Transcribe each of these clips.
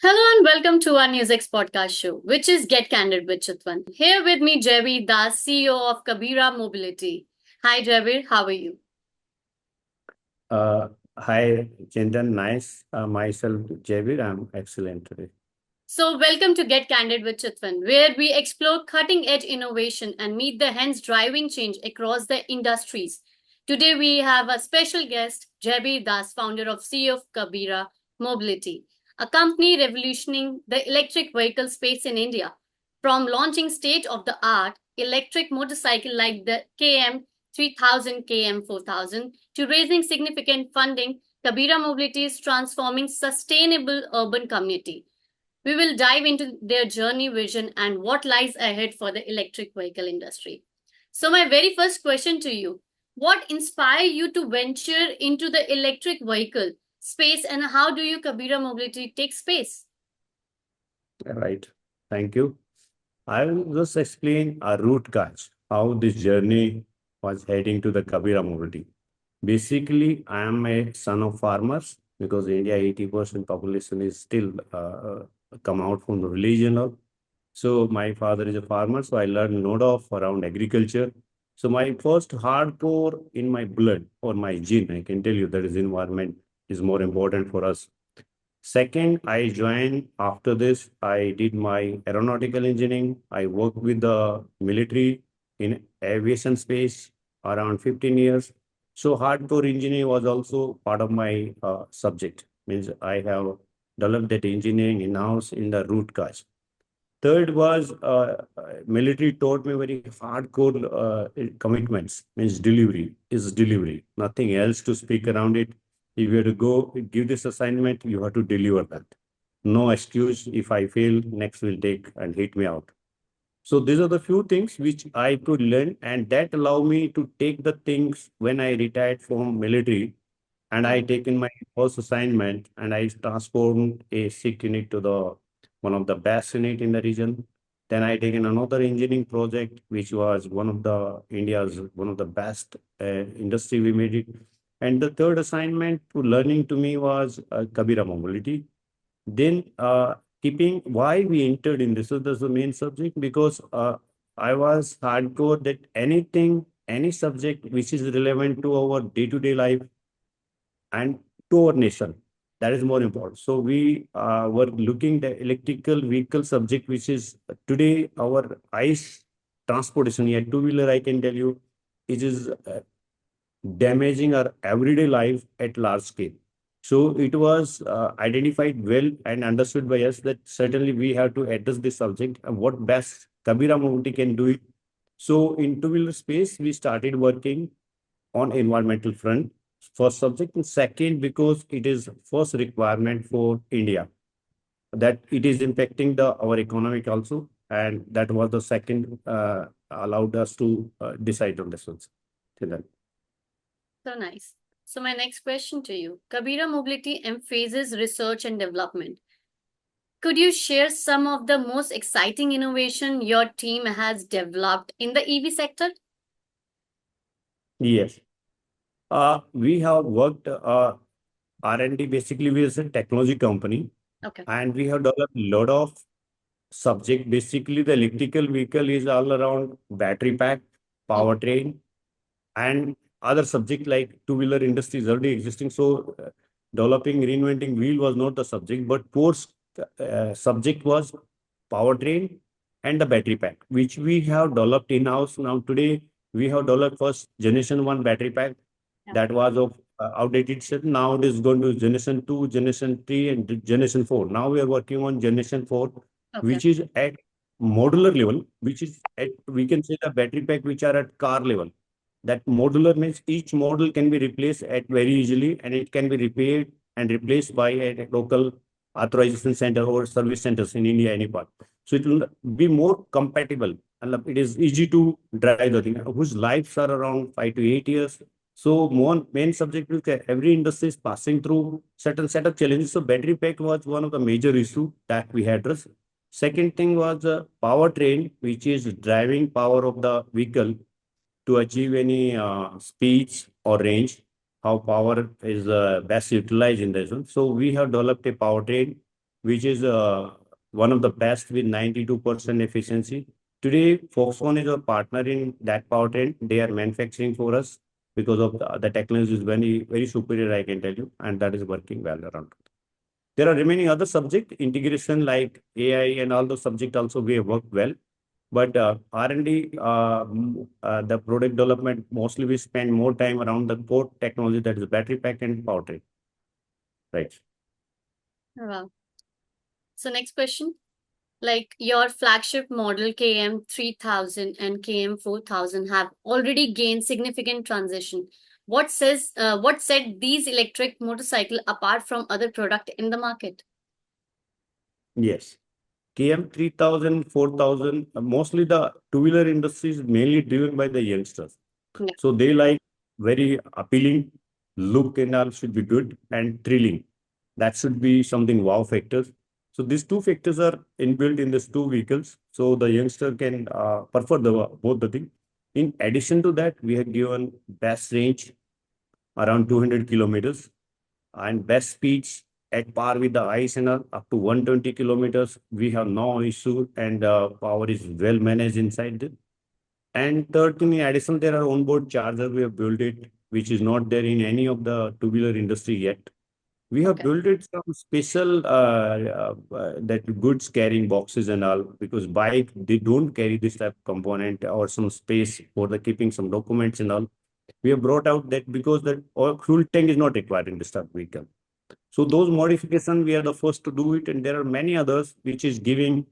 Hello and welcome to our NewsX podcast show, which is Get Candid with Chitvan. Here with me, Javier Das, CEO of Kabira Mobility. Hi, Javier. How are you? Uh, Hi, Chintan. Nice. Myself, Javier. I'm excellent today. So, welcome to Get Candid with Chitvan, where we explore cutting edge innovation and meet the hands driving change across the industries. Today, we have a special guest, Javier Das, founder of CEO of Kabira Mobility, a company revolutioning the electric vehicle space in India. From launching state of the art electric motorcycle like the KM 3000, KM 4000 to raising significant funding, Kabira Mobility is transforming sustainable urban community. We will dive into their journey, vision, and what lies ahead for the electric vehicle industry. So, my very first question to you: what inspired you to venture into the electric vehicle space, and how do you Kabira Mobility take space? Right. Thank you. I will just explain a root cause, how this journey was heading to the Kabira mobility. Basically, I am a son of farmers because India 80% population is still come out from the religion of. So my father is a farmer, so I learned lot of around agriculture. So my first hardcore in my blood or my gene, I can tell you that is environment is more important for us. Second, I joined after this. I did my aeronautical engineering. I worked with the military in aviation space around 15 years. So hardcore engineering was also part of my subject. Means I have developed that engineering in-house in the root cause. Third was military taught me very hardcore commitments. Means delivery is delivery. Nothing else to speak around it. If you have to go give this assignment, you have to deliver that. No excuse. If I fail, next will take and hit me out. So these are the few things which I could learn, and that allow me to take the things when I retired from military, and I taken my first assignment and I transformed a sick unit to the one of the best unit in the region. Then I taken another engineering project, which was one of the India's one of the best industry we made it. And the third assignment to learning to me was Kabira mobility. Then keeping why we entered in this is the main subject because I was hardcore that anything, any subject which is relevant to our day-to-day life and to our nation. That is more important. So we were looking the electrical vehicle subject, which is today our ICE transportation. Yeah, two-wheeler, I can tell you, it is damaging our everyday life at large scale. So it was identified well and understood by us that certainly we have to address this subject and what best Kabira Mobility can do it. So in two-wheeler space, we started working on environmental front, first subject, and second, because it is first requirement for India, that it is impacting the our economic also, and that was the second allowed us to decide on this one. So nice. So, my next question to you: Kabira Mobility emphasizes research and development. Could you share some of the most exciting innovation your team has developed in the EV sector? Yes. We have worked R&D basically we is a technology company, Okay. and we have developed a lot of subject. Basically, the electrical vehicle is all around battery pack, Hmm. powertrain, and other subject like two-wheeler industry is already existing. So developing, reinventing wheel was not the subject, but core subject was powertrain and the battery pack, which we have developed in-house. Now today, we have developed first generation one battery pack Yeah. that was of outdated set. Now it is going to generation 2, generation 3, and generation 4. Now we are working on generation 4, Okay. which is at modular level, which is at, we can say the battery pack, which are at car level. That modular means each model can be replaced at very easily, and it can be repaired and replaced by a local authorization center or service centers in India, any part. So it will be more compatible, and it is easy to drive the thing, whose lives are around 5 to 8 years. So more main subject is that every industry is passing through certain set of challenges. So battery pack was one of the major issue that we had addressed. Second thing was powertrain, which is driving power of the vehicle to achieve any speeds or range, how power is best utilized in this one. So we have developed a powertrain which is one of the best with 92% efficiency. Today, Foxconn is our partner in that powertrain. They are manufacturing for us because of the technology is very superior, I can tell you, and that is working well around. There are remaining other subject integration like AI and all those subject also we have worked well. But R&D, the product development, mostly we spend more time around the core technology that is battery pack and powertrain. Right. Wow. So next question. Like your flagship model KM 3000 and KM 4000 have already gained significant transition. What set these electric motorcycle apart from other product in the market? Yes. KM 3000, 4000, mostly the two-wheeler industry is mainly driven by the youngsters. Yeah. So they like very appealing, look and all should be good, and thrilling. That should be something wow factors. So these two factors are inbuilt in these two vehicles. So the youngster can prefer both the thing. In addition to that, we have given best range around 200 kilometers and best speeds at par with the ICE and up to 120 kilometers. We have no issue and power is well managed inside it. And third thing, in addition, there are onboard charger. We have built it, which is not there in any of the two-wheeler industry yet. We have Okay. built it some special that goods carrying boxes and all because bike they don't carry this type of component or some space for the keeping some documents and all. We have brought out that because the oil fuel tank is not required in this type of vehicle. So those modifications, we are the first to do it, and there are many others which is giving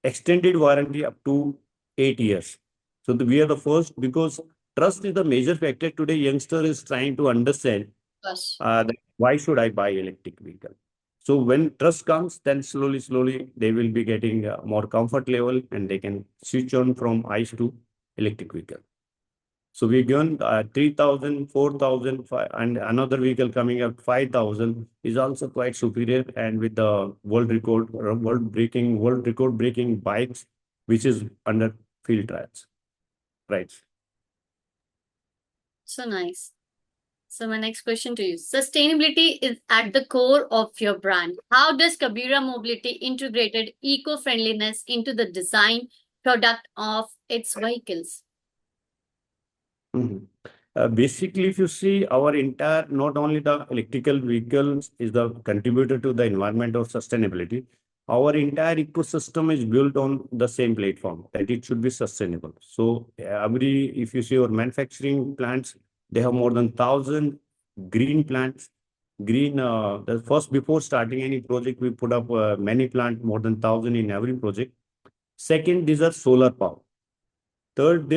extended warranty up to 8 years. So we are the first because trust is the major factor today. Youngster is trying to understand Yes. that why should I buy electric vehicle? So when trust comes, then slowly they will be getting more comfort level and they can switch on from ICE to electric vehicle. So we given 3,000, and another vehicle coming up 5,000 is also quite superior and with the world record breaking bikes, which is under field trials. Right. So nice. So my next question to you. Sustainability is at the core of your brand. How does Kabira Mobility integrated eco-friendliness into the design product of its vehicles? Mhm. Basically, if you see our entire, not only the electrical vehicles is the contributor to the environment or sustainability, our entire ecosystem is built on the same platform that it should be sustainable. So if you see our manufacturing plants, they have more than 1,000 green plants. The first before starting any project, we put up many plant, more than 1,000 in every project. Second, these are solar power. Third,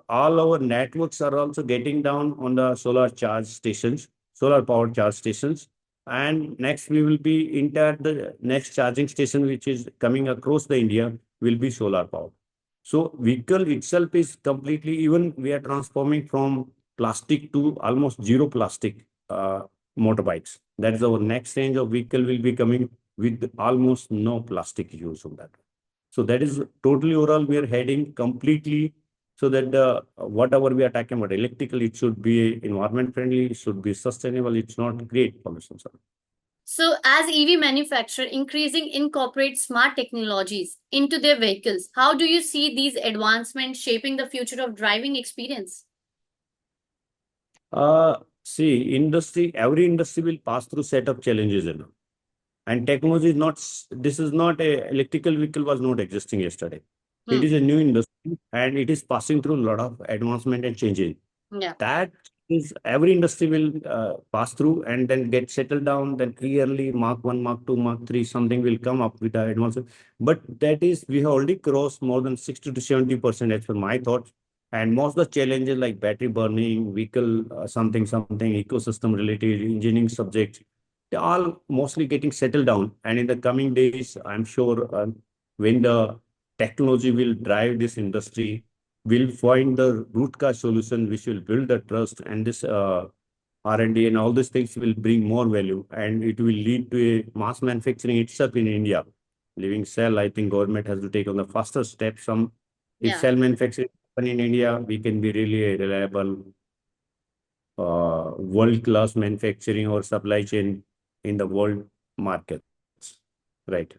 all our networks are also getting down on the solar charge stations, solar power charge stations. And next, we will be entire the next charging station, which is coming across the India, will be solar power. So vehicle itself is completely, even we are transforming from plastic to almost zero plastic motorbikes. That is our next range of vehicle will be coming with almost no plastic use of that. So that is totally overall, we are heading completely so that whatever we are talking about electrical, it should be environment friendly, it should be sustainable, it's not great pollution. So, as EV manufacturer increasing incorporate smart technologies into their vehicles, how do you see these advancements shaping the future of driving experience? See, every industry will pass through set of challenges, and technology is not, this is not a electrical vehicle was not existing yesterday. It Hmm. is a new industry and it is passing through a lot of advancement and changes. Yeah. That is every industry will pass through and then get settled down. Then clearly Mark 1, Mark 2, Mark 3, something will come up with the advancement. But that is, we have already crossed more than 60 to 70% as per my thoughts. And most of the challenges like battery burning, vehicle, something, ecosystem related, engineering subjects, they're all mostly getting settled down. And in the coming days, I'm sure when the technology will drive this industry, we'll find the root cause solution which will build the trust, and this R&D and all these things will bring more value and it will lead to a mass manufacturing itself in India. Living cell, I think government has to take on the faster steps. If Yeah. cell manufacturing happen in India, we can be really a reliable world-class manufacturing or supply chain in the world markets. Right.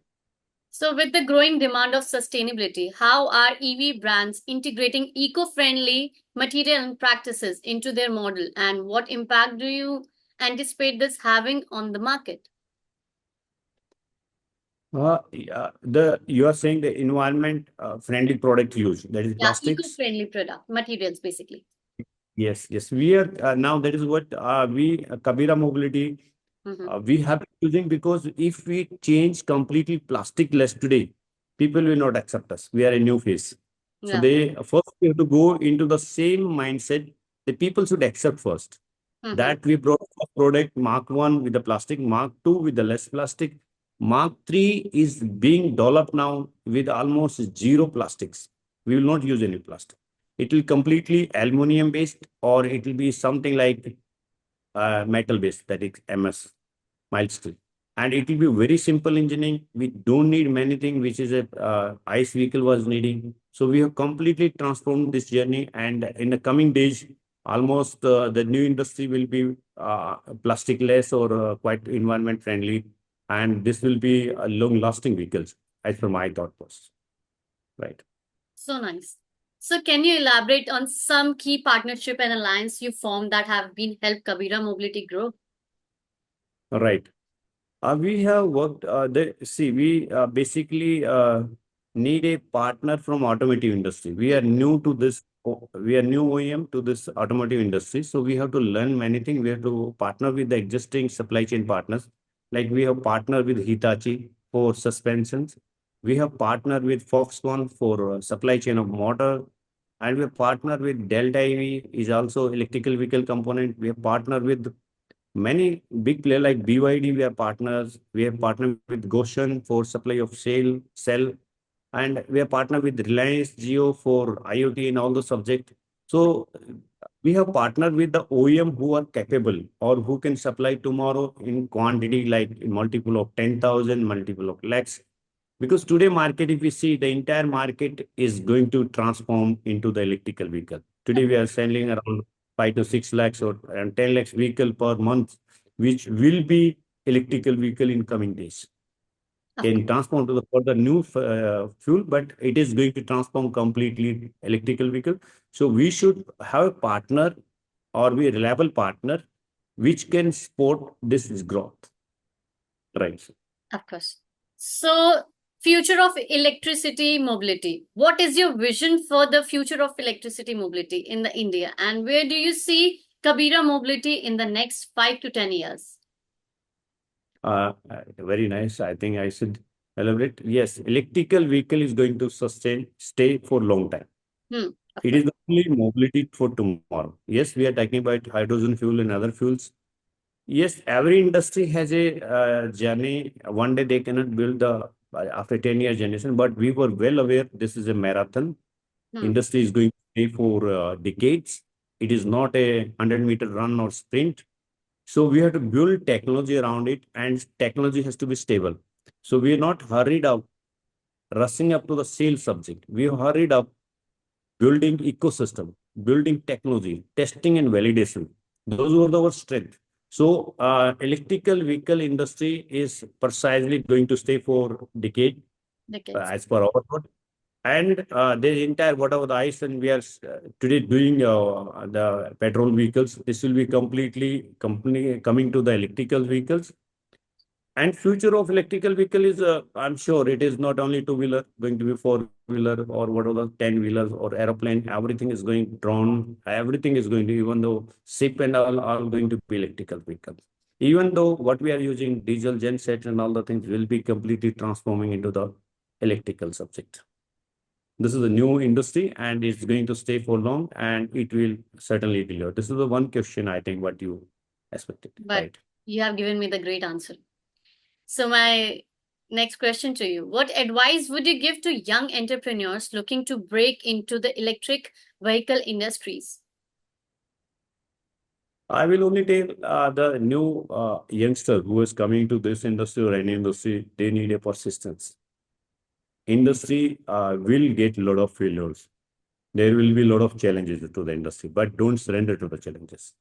So, with the growing demand of sustainability, how are EV brands integrating eco friendly material and practices into their model, and what impact do you anticipate this having on the market? Yeah, you are saying the environment friendly product use, that is Yeah, eco plastics. friendly product materials basically. Yes, yes. We are now that is what we Kabira Mobility Mm-hmm. we have been using, because if we change completely plastic less today, people will not accept us. We are a new face. So Yeah. they first we have to go into the same mindset. The people should accept first. Mm-hmm. That we brought a product Mark 1 with the plastic, Mark 2 with the less plastic. Mark 3 is being developed now with almost zero plastics. We will not use any plastic. It will completely aluminum based, or it will be something like metal based, that is MS, mild steel. And it will be very simple engineering. We don't need many things, which is a ICE vehicle was needing. So we have completely transformed this journey. And in the coming days, almost the new industry will be plastic less, or quite environment friendly. And this will be long lasting vehicles, as per my thought process. Right. So nice. So, can you elaborate on some key partnership and alliance you formed that have been helped Kabira Mobility grow? Right. We have worked, we basically need a partner from automotive industry. We are new to this, we are new OEM to this automotive industry. So we have to learn many things. We have to partner with the existing supply chain partners. Like we have partnered with Hitachi for suspensions. We have partnered with Foxconn for supply chain of motor. And we have partnered with Delta EV is also electrical vehicle component. We have partnered with many big players like BYD, we are partners. We have partnered with Goshen for supply of cell, and we are partnered with Reliance Jio for IoT and all the subject. So we have partnered with the OEM who are capable, or who can supply tomorrow in quantity like in multiple of 10,000, multiple of lakhs. Because today market, if we see, the entire market is going to transform into the electrical vehicle. Today we are selling around 5 to 6 lakhs or around 10 lakhs vehicle per month, which will be electrical vehicle in coming days. Of Can transform to the for the new fuel, but it is going to transform completely electrical vehicle. So we should have a partner, or be a reliable partner, which can support this growth. Right. Of course. So, future of electricity mobility. What is your vision for the future of electricity mobility in the India, and where do you see Kabira mobility in the next 5 to 10 years? Very nice. I think I should elaborate. Yes, electrical vehicle is going to stay for long time. Of It course. is the only mobility for tomorrow. Yes, we are talking about hydrogen fuel and other fuels. Yes, every industry has a journey. One day they cannot build the after 10 years generation, but we were well aware this is a marathon. Hmm. Industry is going to stay for decades. It is not a 100-meter run or sprint. So we have to build technology around it, and technology has to be stable. So we are not hurried up, rushing up to the sales subject. We are hurried up building ecosystem, building technology, testing and validation. Those were our strength. So electrical vehicle industry is precisely going to stay for decade, Decades. as per our thought. And the entire whatever the ICE, and we are today doing the petrol vehicles. This will be completely company coming to the electrical vehicles. And future of electrical vehicle is, I'm sure it is not only two-wheeler, going to be four-wheeler, or whatever, 10-wheelers or aeroplane. Everything is going drone. Everything is going to, even though ship and all are going to be electrical vehicles. Even though what we are using diesel genset and all the things will be completely transforming into the electrical subject. This is a new industry, and it's going to stay for long, and it will certainly deliver. This is the one question I think what you expected, But right? you have given me the great answer. So, my next question to you: what advice would you give to young entrepreneurs looking to break into the electric vehicle industries? I will only tell the new youngster who is coming to this industry or any industry, they need a persistence. Industry will get a lot of failures. There will be a lot of challenges to the industry, but don't surrender to the challenges.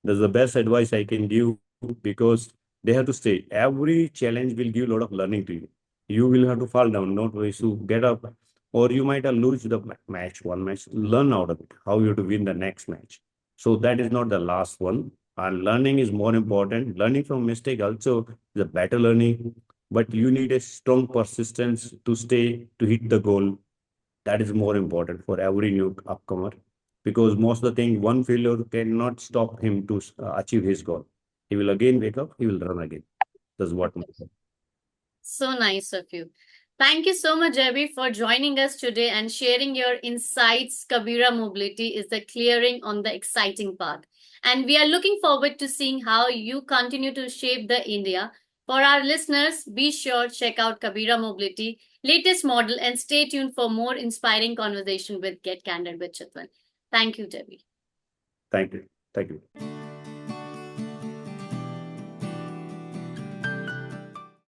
That's the best advice I can give, because they have to stay. Every challenge will give a lot of learning to you. You will have to fall down, not ways to get up, or you might have lose the match, one match, learn out of it, how you to win the next match. So that is not the last one. And learning is more important. Learning from mistake also is a better learning, but you need a strong persistence to stay to hit the goal. That is more important for every new upcomer, because most of the thing, one failure cannot stop him to achieve his goal. He will again wake up, he will run again. That's what. So nice of you. Thank you so much, Abby, for joining us today and sharing your insights. Kabira Mobility is the clearing on the exciting path. And we are looking forward to seeing how you continue to shape the India. For our listeners, be sure check out Kabira Mobility latest model and stay tuned for more inspiring conversation with Get Candid with Chitvan. Thank you, Debbie. Thank you. Thank you.